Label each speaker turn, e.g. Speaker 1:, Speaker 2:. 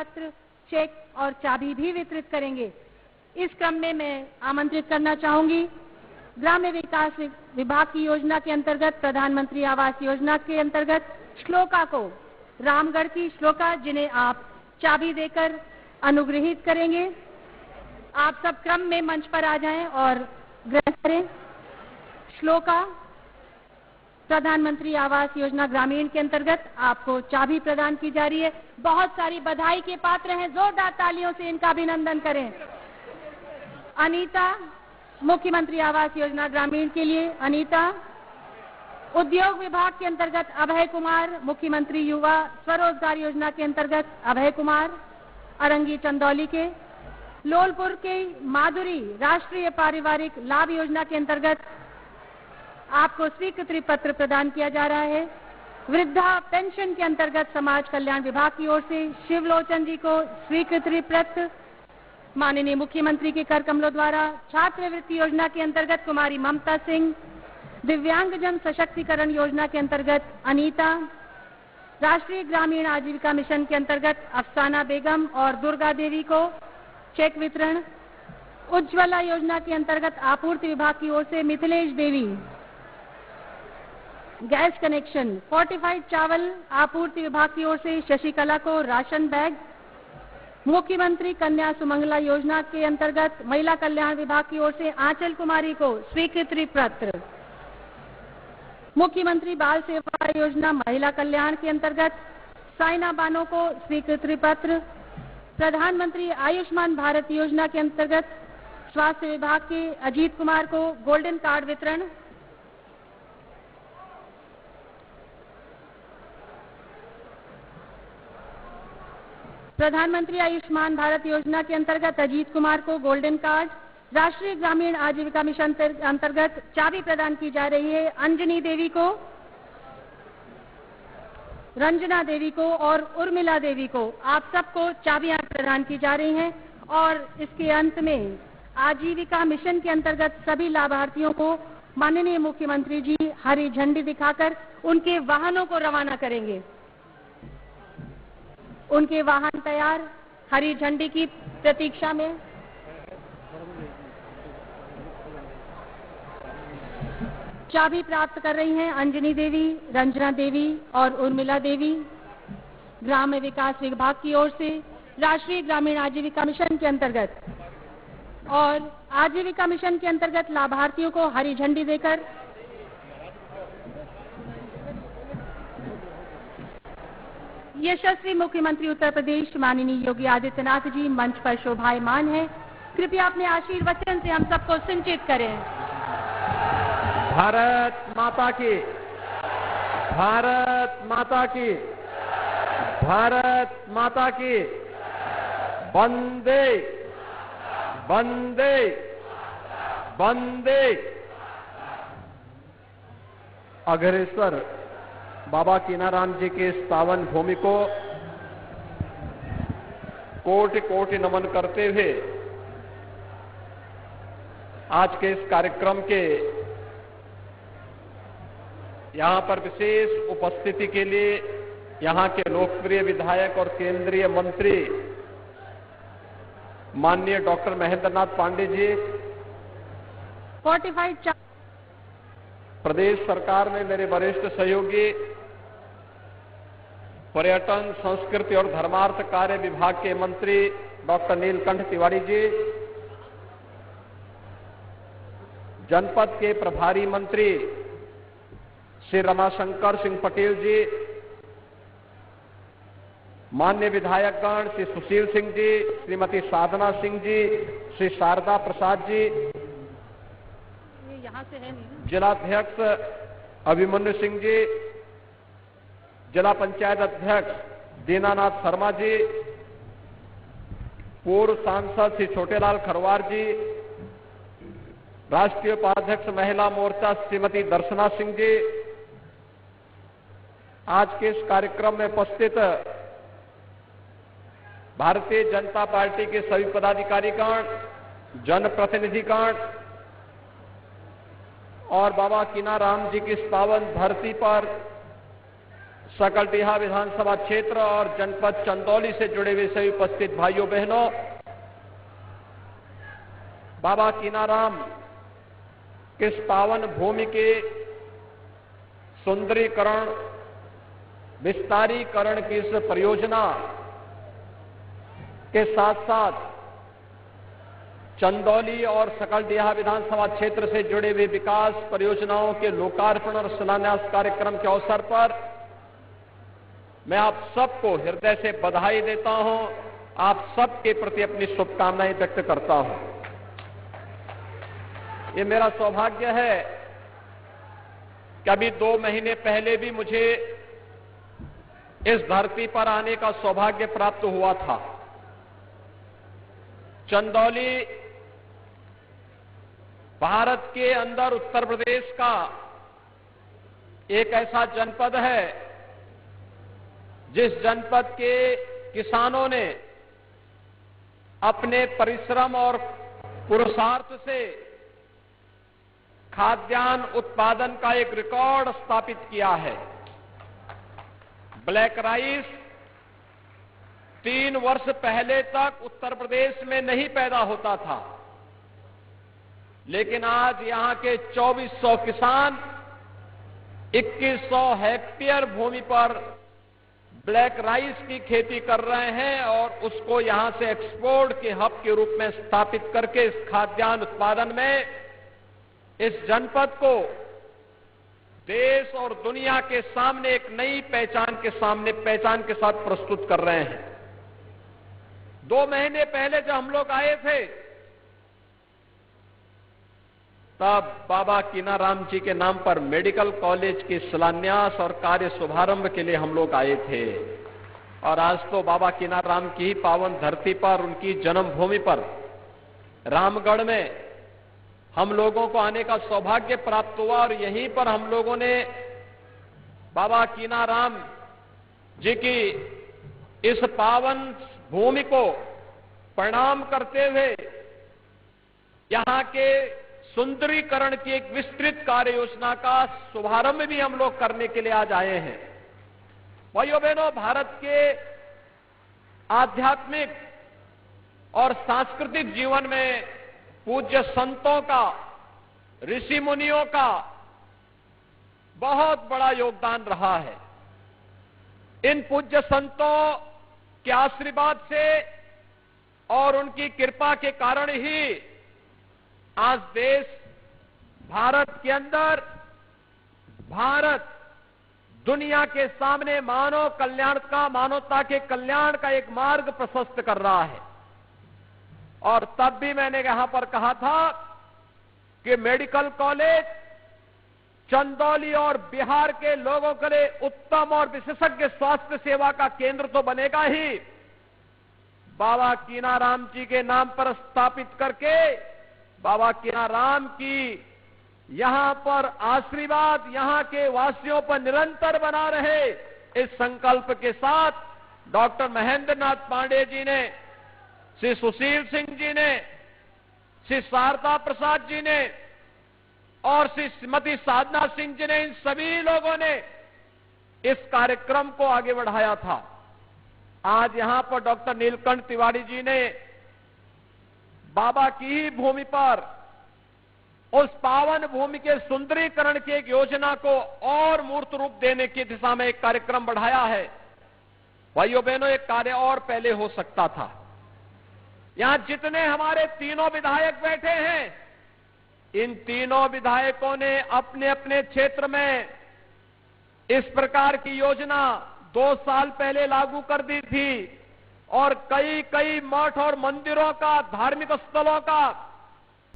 Speaker 1: पत्र, चेक और चाबी भी वितरित करेंगे। इस क्रम में मैं आमंत्रित करना चाहूंगी ग्राम्य विकास विभाग की योजना के अंतर्गत प्रधानमंत्री आवास योजना के अंतर्गत श्लोका को, रामगढ़ की श्लोका, जिन्हें आप चाबी देकर अनुग्रहित करेंगे। आप सब क्रम में मंच पर आ जाएं और ग्रहण करें। श्लोका, प्रधानमंत्री आवास योजना ग्रामीण के अंतर्गत आपको चाबी प्रदान की जा रही है। बहुत सारी बधाई के पात्र हैं, जोरदार तालियों से इनका अभिनंदन करें। अनीता, मुख्यमंत्री आवास योजना ग्रामीण के लिए अनीता। उद्योग विभाग के अंतर्गत अभय कुमार, मुख्यमंत्री युवा स्वरोजगार योजना के अंतर्गत अभय कुमार, अरंगी चंदौली के। लोलपुर के माधुरी, राष्ट्रीय पारिवारिक लाभ योजना के अंतर्गत आपको स्वीकृति पत्र प्रदान किया जा रहा है। वृद्धा पेंशन के अंतर्गत समाज कल्याण विभाग की ओर से शिवलोचन जी को स्वीकृति पत्र माननीय मुख्यमंत्री के कर कमलों द्वारा। छात्रवृत्ति योजना के अंतर्गत कुमारी ममता सिंह, दिव्यांगजन सशक्तिकरण योजना के अंतर्गत अनीता, राष्ट्रीय ग्रामीण आजीविका मिशन के अंतर्गत अफसाना बेगम और दुर्गा देवी को चेक वितरण। उज्ज्वला योजना के अंतर्गत आपूर्ति विभाग की ओर से मिथिलेश देवी, गैस कनेक्शन, फोर्टिफाइड चावल आपूर्ति विभाग की ओर से शशिकला को राशन बैग। मुख्यमंत्री कन्या सुमंगला योजना के अंतर्गत महिला कल्याण विभाग की ओर से आंचल कुमारी को स्वीकृति पत्र। मुख्यमंत्री बाल सेवा योजना महिला कल्याण के अंतर्गत साइना बानो को स्वीकृति पत्र। प्रधानमंत्री आयुष्मान भारत योजना के अंतर्गत स्वास्थ्य विभाग के अजीत कुमार को गोल्डन कार्ड वितरण। प्रधानमंत्री आयुष्मान भारत योजना के अंतर्गत अजीत कुमार को गोल्डन कार्ड। राष्ट्रीय ग्रामीण आजीविका मिशन अंतर्गत चाबी प्रदान की जा रही है अंजनी देवी को, रंजना देवी को और उर्मिला देवी को। आप सबको चाबियां प्रदान की जा रही हैं और इसके अंत में आजीविका मिशन के अंतर्गत सभी लाभार्थियों को माननीय मुख्यमंत्री जी हरी झंडी दिखाकर उनके वाहनों को रवाना करेंगे। उनके वाहन तैयार, हरी झंडी की प्रतीक्षा में। चाबी प्राप्त कर रही हैं अंजनी देवी, रंजना देवी और उर्मिला देवी। ग्राम्य विकास विभाग की ओर से राष्ट्रीय ग्रामीण आजीविका मिशन के अंतर्गत और आजीविका मिशन के अंतर्गत लाभार्थियों को हरी झंडी देकर यशस्वी मुख्यमंत्री उत्तर प्रदेश माननीय योगी आदित्यनाथ जी मंच पर शोभायमान हैं। कृपया अपने आशीर्वचन से हम सबको सिंचित करें।
Speaker 2: भारत माता की, भारत माता की, भारत माता की। वंदे वंदे वंदे। अग्रसर बाबा कीनाराम जी के इस पावन भूमि को कोटि कोटि नमन करते हुए आज के इस कार्यक्रम के यहां पर विशेष उपस्थिति के लिए यहां के लोकप्रिय विधायक और केंद्रीय मंत्री माननीय डॉक्टर महेंद्र नाथ पांडे जी, प्रदेश सरकार में मेरे वरिष्ठ सहयोगी पर्यटन, संस्कृति और धर्मार्थ कार्य विभाग के मंत्री डॉक्टर नीलकंठ तिवारी जी, जनपद के प्रभारी मंत्री श्री रमाशंकर सिंह पटेल जी, माननीय विधायकगण श्री सुशील सिंह जी, श्रीमती साधना सिंह जी, श्री शारदा प्रसाद जी,
Speaker 1: यहाँ से है नहीं।
Speaker 2: जिलाध्यक्ष अभिमन्यु सिंह जी, जिला पंचायत अध्यक्ष दीनानाथ शर्मा जी, पूर्व सांसद श्री छोटेलाल खरवार जी, राष्ट्रीय उपाध्यक्ष महिला मोर्चा श्रीमती दर्शना सिंह जी, आज के इस कार्यक्रम में उपस्थित भारतीय जनता पार्टी के सभी पदाधिकारीगण, जनप्रतिनिधिगण और बाबा कीनाराम जी की इस पावन धरती पर सकलडीहा विधानसभा क्षेत्र और जनपद चंदौली से जुड़े हुए सभी उपस्थित भाइयों बहनों, बाबा कीनाराम किस पावन भूमि के सुंदरीकरण विस्तारीकरण की इस परियोजना के साथ साथ चंदौली और सकलडीहा विधानसभा क्षेत्र से जुड़े हुए विकास परियोजनाओं के लोकार्पण और शिलान्यास कार्यक्रम के अवसर पर मैं आप सबको हृदय से बधाई देता हूं, आप सबके प्रति अपनी शुभकामनाएं व्यक्त करता हूं। ये मेरा सौभाग्य है कि अभी 2 महीने पहले भी मुझे इस धरती पर आने का सौभाग्य प्राप्त हुआ था। चंदौली भारत के अंदर उत्तर प्रदेश का एक ऐसा जनपद है जिस जनपद के किसानों ने अपने परिश्रम और पुरुषार्थ से खाद्यान्न उत्पादन का एक रिकॉर्ड स्थापित किया है। ब्लैक राइस 3 वर्ष पहले तक उत्तर प्रदेश में नहीं पैदा होता था, लेकिन आज यहां के 2400 किसान 2100 हेक्टेयर भूमि पर ब्लैक राइस की खेती कर रहे हैं और उसको यहां से एक्सपोर्ट के हब के रूप में स्थापित करके इस खाद्यान्न उत्पादन में इस जनपद को देश और दुनिया के सामने एक नई पहचान के साथ प्रस्तुत कर रहे हैं। 2 महीने पहले जब हम लोग आए थे तब बाबा कीनाराम जी के नाम पर मेडिकल कॉलेज के शिलान्यास और कार्य शुभारंभ के लिए हम लोग आए थे, और आज तो बाबा कीनाराम की ही पावन धरती पर उनकी जन्मभूमि पर रामगढ़ में हम लोगों को आने का सौभाग्य प्राप्त हुआ और यहीं पर हम लोगों ने बाबा कीनाराम जी की इस पावन भूमि को प्रणाम करते हुए यहां के सुंदरीकरण की एक विस्तृत कार्य योजना का शुभारंभ भी हम लोग करने के लिए आज आए हैं। भाइयों बहनों, भारत के आध्यात्मिक और सांस्कृतिक जीवन में पूज्य संतों का, ऋषि मुनियों का बहुत बड़ा योगदान रहा है। इन पूज्य संतों के आशीर्वाद से और उनकी कृपा के कारण ही आज देश भारत के अंदर भारत दुनिया के सामने मानवता के कल्याण का एक मार्ग प्रशस्त कर रहा है। और तब भी मैंने यहां पर कहा था कि मेडिकल कॉलेज चंदौली और बिहार के लोगों के लिए उत्तम और विशेषज्ञ स्वास्थ्य सेवा का केंद्र तो बनेगा ही, बाबा कीनाराम जी के नाम पर स्थापित करके बाबा कीनाराम की यहां पर आशीर्वाद यहां के वासियों पर निरंतर बना रहे, इस संकल्प के साथ डॉक्टर महेंद्र नाथ पांडे जी ने, श्री सुशील सिंह जी ने, श्री शारदा प्रसाद जी ने और श्रीमती साधना सिंह जी ने, इन सभी लोगों ने इस कार्यक्रम को आगे बढ़ाया था। आज यहां पर डॉक्टर नीलकंठ तिवारी जी ने बाबा की ही भूमि पर उस पावन भूमि के सुंदरीकरण की एक योजना को और मूर्त रूप देने की दिशा में एक कार्यक्रम बढ़ाया है। भाइयों बहनों, एक कार्य और पहले हो सकता था। यहां जितने हमारे तीनों विधायक बैठे हैं, इन तीनों विधायकों ने अपने अपने क्षेत्र में इस प्रकार की योजना 2 साल पहले लागू कर दी थी और कई कई मठ और मंदिरों का, धार्मिक स्थलों का